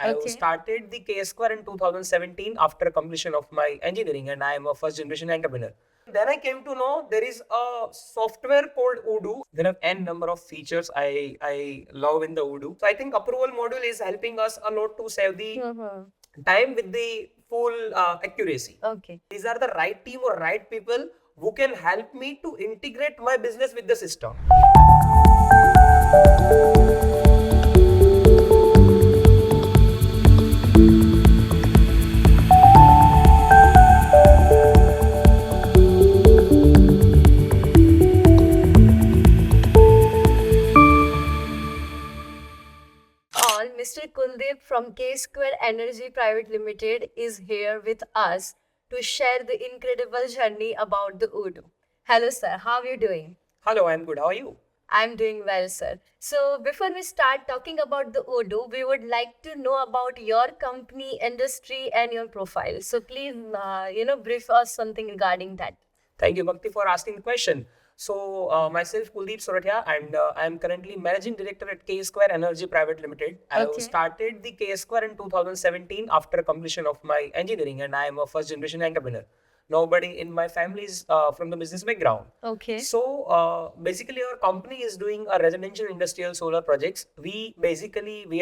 I started the Ksquare in 2017 after completion of my engineering, and I am a first generation entrepreneur. Then I came to know there is a software called Odoo. There are n number of features I love in the Odoo. So I think approval module is helping us a lot to save the time with the full accuracy. Okay. These are the right team or right people who can help me to integrate my business with the system. All, Mr. Kuldip from Ksquare Energy Private Limited is here with us to share the incredible journey about the Odoo. Hello, sir. How are you doing? Hello, I'm good. How are you? I'm doing well, sir. So, before we start talking about the Odoo, we would like to know about your company, industry, and your profile. So, please, brief us something regarding that. Thank you, Bhakti, for asking the question. So, myself, Kuldip Sorathiya, and I am currently Managing Director at Ksquare Energy Private Limited. I have started the Ksquare in 2017 after completion of my engineering, and I am a first generation entrepreneur. Nobody in my family is from the business background. Okay. So, basically, our company is doing a residential industrial solar projects. We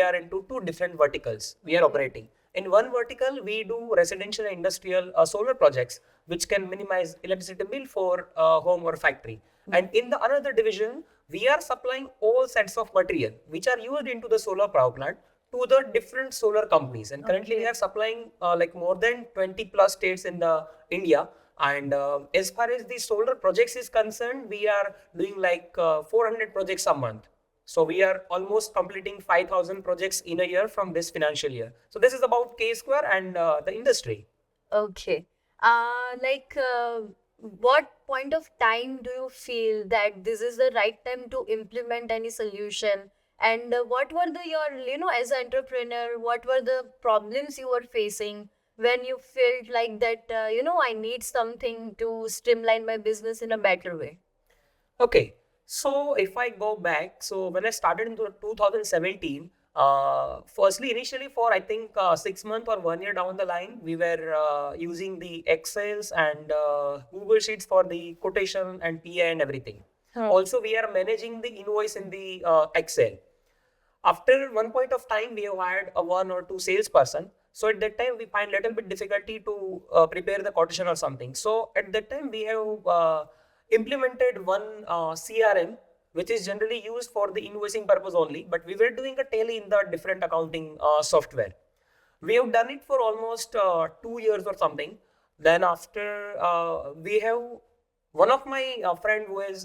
are into two different verticals. We are operating. In one vertical, we do residential and industrial solar projects, which can minimize electricity bill for home or factory. And in the another division, we are supplying all sets of material which are used into the solar power plant to the different solar companies. And currently, we are supplying like more than 20 plus states in the India. And as far as the solar projects is concerned, we are doing like 400 projects a month. So we are almost completing 5,000 projects in a year from this financial year. So this is about Ksquare and the industry. Okay. What point of time do you feel that this is the right time to implement any solution? And what were as an entrepreneur, what were the problems you were facing when you felt like that, I need something to streamline my business in a better way? Okay, so if I go back, so when I started in 2017, firstly, initially for I think 6 months or 1 year down the line, we were using the Excels and Google Sheets for the quotation and PA and everything. Also, we are managing the invoice in the Excel. After one point of time, we have hired a 1 or 2 salesperson. So at that time, we find little bit difficulty to prepare the quotation or something. So at that time, we have implemented one CRM, which is generally used for the invoicing purpose only. But we were doing a tally in the different accounting software. We have done it for almost 2 years or something. Then after we have one of my friend who is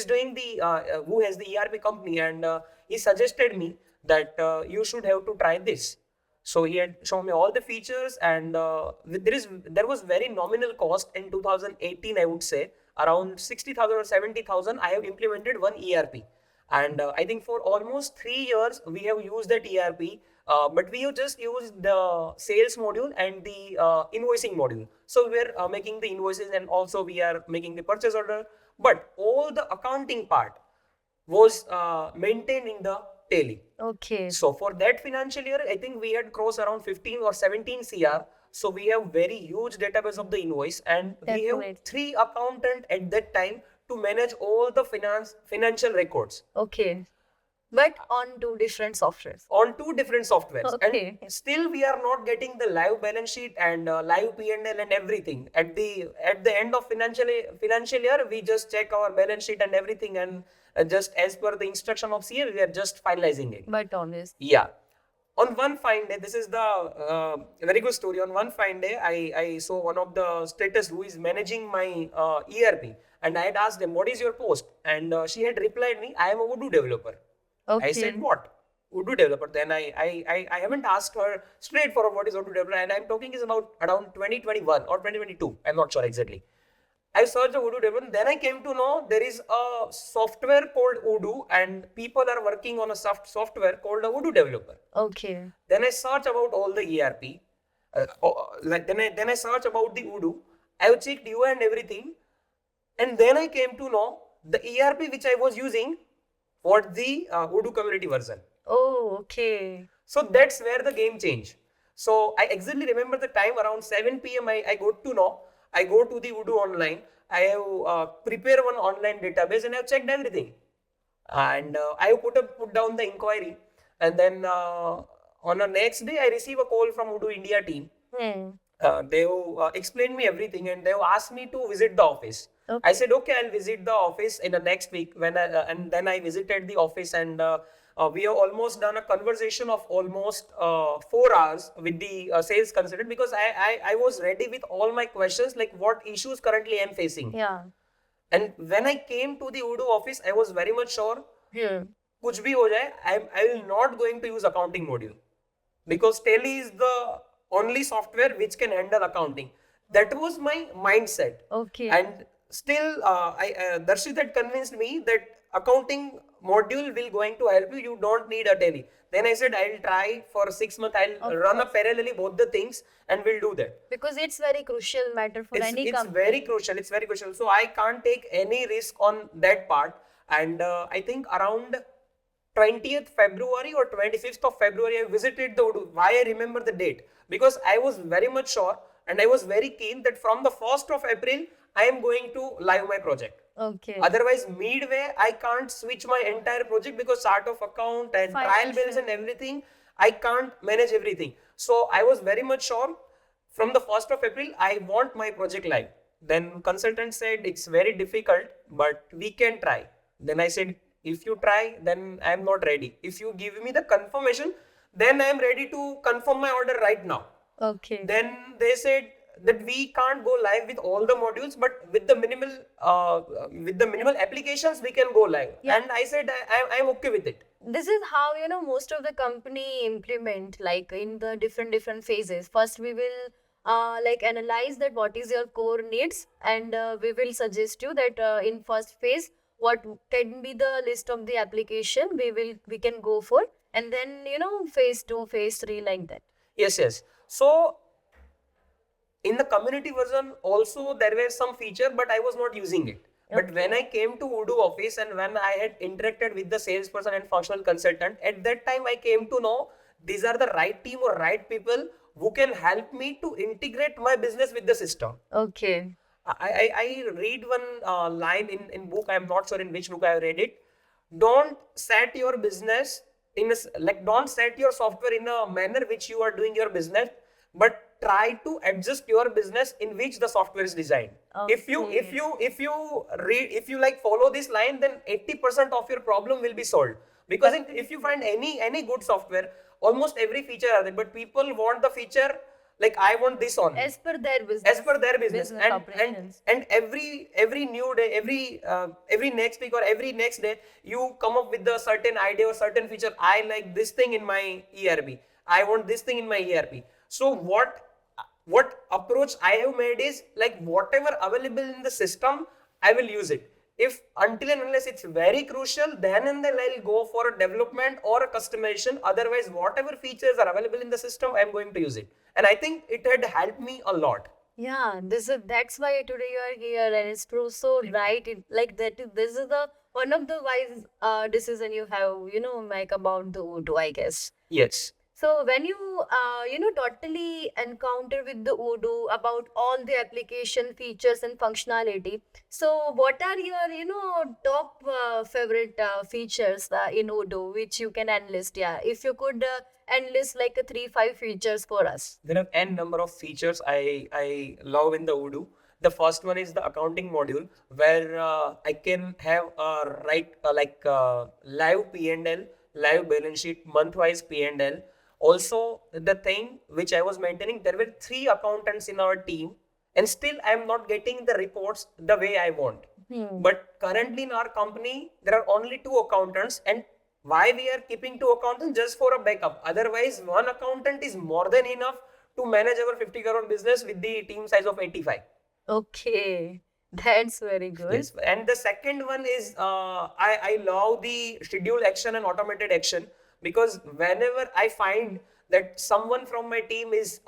doing the who has the ERP company, and he suggested me that you should have to try this. So he had shown me all the features, and there was very nominal cost in 2018. I would say around 60,000 or 70,000. I have implemented one ERP, and I think for almost 3 years we have used that ERP. But we have just used the sales module and the invoicing module. So we're making the invoices, and also we are making the purchase order. But all the accounting part was maintained in the tally. Okay. So for that financial year, I think we had crossed around 15 or 17 CR. So we have very huge database of the invoice, and we have 3 accountants at that time to manage all the financial records. Okay. But on two different softwares. On two different softwares. Okay. And still we are not getting the live balance sheet and live P&L and everything. At the end of financial year, we just check our balance sheet and everything, and just as per the instruction of CA, we are just finalizing it. But honest. Yeah. On one fine day, this is the very good story. On one fine day, I saw one of the status who is managing my ERP, and I had asked them, what is your post? And she had replied me, I am a Odoo developer. Okay. I said, what? Odoo developer. Then I haven't asked her straightforward what is Odoo developer, and I'm talking is about around 2021 or 2022. I'm not sure exactly. I searched the Odoo developer. Then I came to know there is a software called Odoo, and people are working on a software called a Odoo developer. Okay. Then I searched about all the ERP. Then I searched about the Odoo. I have checked UI and everything, and then I came to know the ERP which I was using for the Odoo community version. Oh, okay. So that's where the game changed. So I exactly remember the time around 7 p.m. I got to know. I go to the Odoo online. I have prepared one online database and I have checked everything. And I put down the inquiry. And then on the next day, I receive a call from Odoo India team. They explained me everything and they asked me to visit the office. Okay. I said, okay, I'll visit the office in the next week. And then I visited the office and we have almost done a conversation of almost 4 hours with the sales consultant because I was ready with all my questions, like what issues currently I'm facing. Yeah. And when I came to the Odoo office, I was very much sure, कुछ भी हो जाए, I will not going to use accounting module because Tally is the only software which can handle accounting. That was my mindset. Okay. And still, Darshit had convinced me that accounting module will going to help you. You don't need a Tally. Then I said, I'll try for 6 months. I'll run up parallelly both the things and we'll do that. Because it's very crucial matter for any company. It's very crucial. It's very crucial. So I can't take any risk on that part. And I think around 20th February or 25th of February, I visited the Odoo. Why I remember the date? Because I was very much sure and I was very keen that from the 1st of April, I am going to live my project. Okay. Otherwise, midway, I can't switch my entire project because start of account and trial bills and everything, I can't manage everything. So I was very much sure from the 1st of April, I want my project live. Then consultant said, it's very difficult, but we can try. Then I said, if you try, then I am not ready. If you give me the confirmation, then I am ready to confirm my order right now. Okay. Then they said that we can't go live with all the modules, but with the minimal applications, we can go live. Yeah. And I said, I'm okay with it. This is how, most of the company implement, like in the different phases. First, we will like analyze that what is your core needs, and we will suggest you that in first phase, what can be the list of the application we can go for, and then phase 2, phase 3, like that. Yes. So in the community version also there were some feature, but I was not using it. Okay. But when I came to Odoo office and when I had interacted with the salesperson and functional consultant, at that time I came to know these are the right team or right people who can help me to integrate my business with the system. Okay. I read one line in book. I'm not sure in which book I read it. Don't set your business don't set your software in a manner which you are doing your business, but try to adjust your business in which the software is designed. Okay. If you like follow this line, then 80% of your problem will be solved. Because if you find any good software, almost every feature are there, but people want the feature like I want this on as per their business. And every new day, every next week or every next day, you come up with a certain idea or certain feature. I like this thing in my ERP. I want this thing in my ERP. So what approach I have made is like whatever available in the system, I will use it. If until and unless it's very crucial, then and then I'll go for a development or a customization. Otherwise, whatever features are available in the system, I'm going to use it. And I think it had helped me a lot. Yeah, that's why today you are here, and it's true. So right, this is the one of the wise decision you have make about the Odoo, I guess. Yes. So when you totally encounter with the Odoo about all the application features and functionality, so what are your top favorite features in Odoo which you can enlist? Yeah, if you could enlist like 3-5 features for us. There are n number of features I love in the Odoo. The first one is the accounting module where I can have live P&L, live balance sheet, month-wise P&L. Also, the thing which I was maintaining, there were 3 accountants in our team, and still I am not getting the reports the way I want. But currently in our company, there are only 2 accountants, and why we are keeping 2 accountants? Just for a backup. Otherwise, 1 accountant is more than enough to manage our 50 crore business with the team size of 85. Okay. That's very good. Yes. And the second one is I love the schedule action and automated action. Because whenever I find that someone from my team is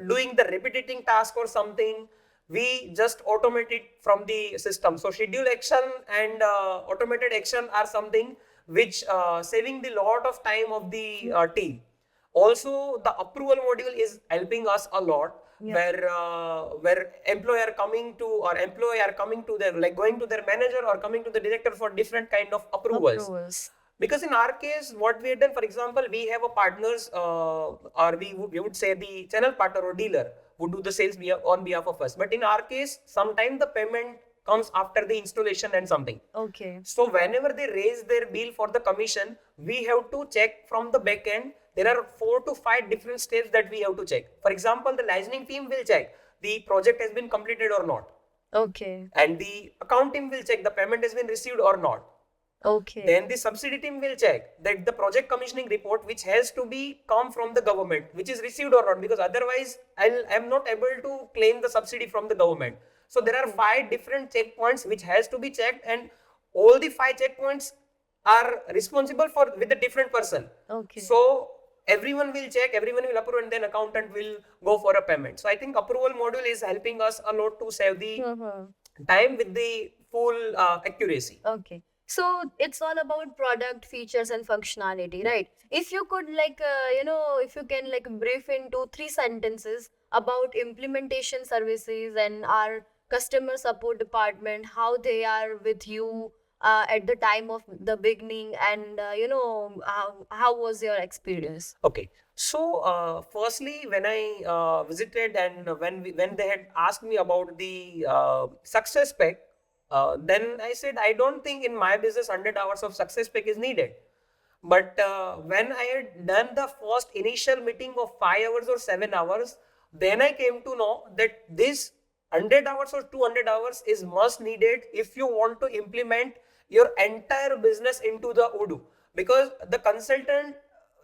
doing the repetitive task or something we just automate it from the system. So schedule action and automated action are something which saving the lot of time of the team. Also, the approval module is helping us a lot. Yeah. Where employee are coming to their, like, going to their manager or coming to the director for different kind of approvals. Because in our case, what we have done, for example, we have a partners, or we would say the channel partner or dealer who do the sales on behalf of us. But in our case, sometimes the payment comes after the installation and something. Okay. So whenever they raise their bill for the commission, we have to check from the back end. There are 4 to 5 different steps that we have to check. For example, the licensing team will check the project has been completed or not. Okay. And the account team will check the payment has been received or not. Okay. Then the subsidy team will check that the project commissioning report, which has to be come from the government, which is received or not, because otherwise I'm not able to claim the subsidy from the government. So there are 5 different checkpoints which has to be checked, and all the 5 checkpoints are responsible for with a different person. Okay. So everyone will check, everyone will approve, and then accountant will go for a payment. So I think approval module is helping us a lot to save the time with the full accuracy. Okay. So it's all about product features and functionality, right? If you could if you can brief into 3 sentences about implementation services and our customer support department, how they are with you at the time of the beginning, and how was your experience? Okay. So firstly, when I visited, and when they had asked me about the success pack, then I said, I don't think in my business 100 hours of success pack is needed. But when I had done the first initial meeting of 5 hours or 7 hours, then I came to know that this 100 hours or 200 hours is must needed if you want to implement your entire business into the Odoo. Because the consultant,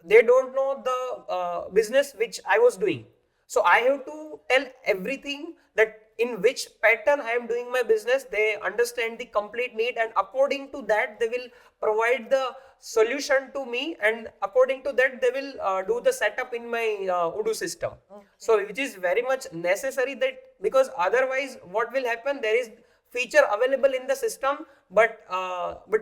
they don't know the business which I was doing. So I have to tell everything, that in which pattern I am doing my business. They understand the complete need, and according to that they will provide the solution to me, and according to that they will do the setup in my Odoo system. Okay. So which is very much necessary, that because otherwise what will happen, there is feature available in the system, but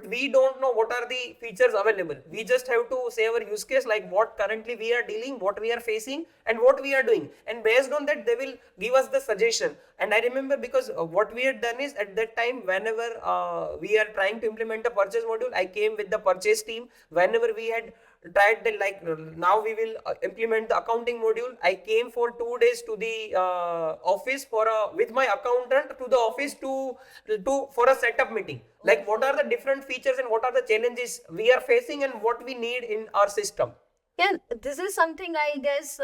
we don't know what are the features available. We just have to say our use case, like what currently we are dealing, what we are facing, and what we are doing, and based on that they will give us the suggestion. And I remember, because what we had done is, at that time, whenever we are trying to implement a purchase module, I came with the purchase team. Whenever we had tried that, now we will implement the accounting module, I came for 2 days to the office with my accountant to the office to for a setup meeting. Like, what are the different features and what are the challenges we are facing and what we need in our system. Yeah, this is something I guess,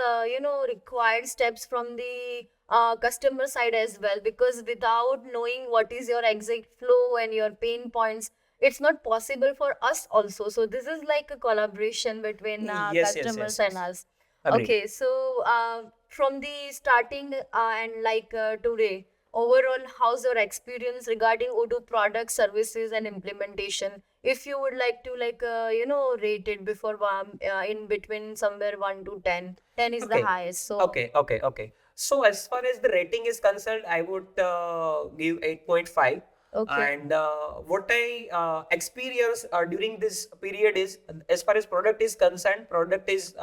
required steps from the customer side as well, because without knowing what is your exact flow and your pain points, it's not possible for us also. So this is like a collaboration between customers and us. Agreed. Okay, so from the starting and today, overall, how's your experience regarding Odoo products, services, and implementation? If you would like to rate it before in between somewhere 1 to 10, 10 is the highest. So okay. So as far as the rating is concerned, I would give 8.5. Okay. And what I experienced during this period is, as far as product is concerned, product is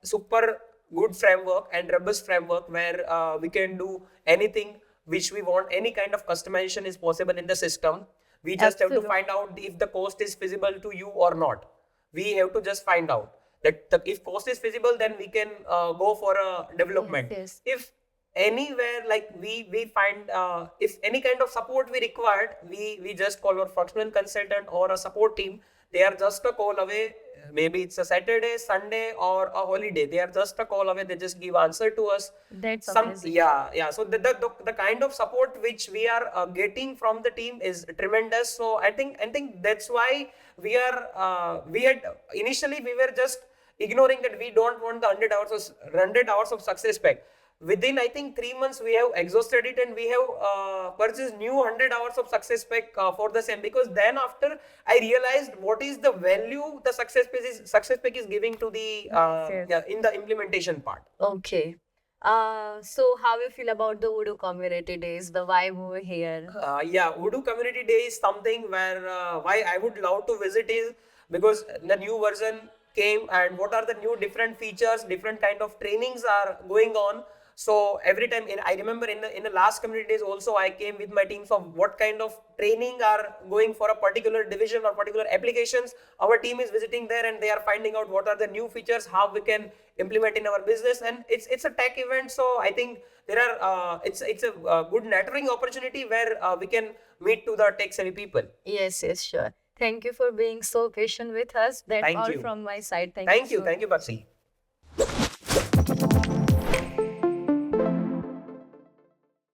super good framework and robust framework, where we can do anything which we want. Any kind of customization is possible in the system. We just have to find out if the cost is feasible to you or not. We have to just find out that if cost is feasible, then we can go for a development. Yes. If anywhere, we find if any kind of support we required, we just call our functional consultant or a support team. They are just a call away. Maybe it's a Saturday, Sunday, or a holiday. They are just a call away. They just give answer to us. That's amazing. Yeah. So the kind of support which we are getting from the team is tremendous. So I think that's why we had initially we were just ignoring that. We don't want the 100 hours of success pack. Within, I think, 3 months, we have exhausted it, and we have purchased new 100 hours of success pack for the same. Because then after, I realized what is the value the success pack is giving to the in the implementation part. Okay. So how you feel about the Odoo community days, the vibe over here? Yeah, Odoo Community Day is something where why I would love to visit is because the new version came and what are the new different features, different kind of trainings are going on. So every time I remember in the last community days also I came with my teams of what kind of training are going for a particular division or particular applications. Our team is visiting there and they are finding out what are the new features, how we can implement in our business, and it's a tech event. So I think there are it's a good networking opportunity where we can meet to the tech savvy people. Yes, yes, sure. Thank you for being so patient with us. That's Thank all you. from my side. Thank you. So Thank you, much. Bakshi.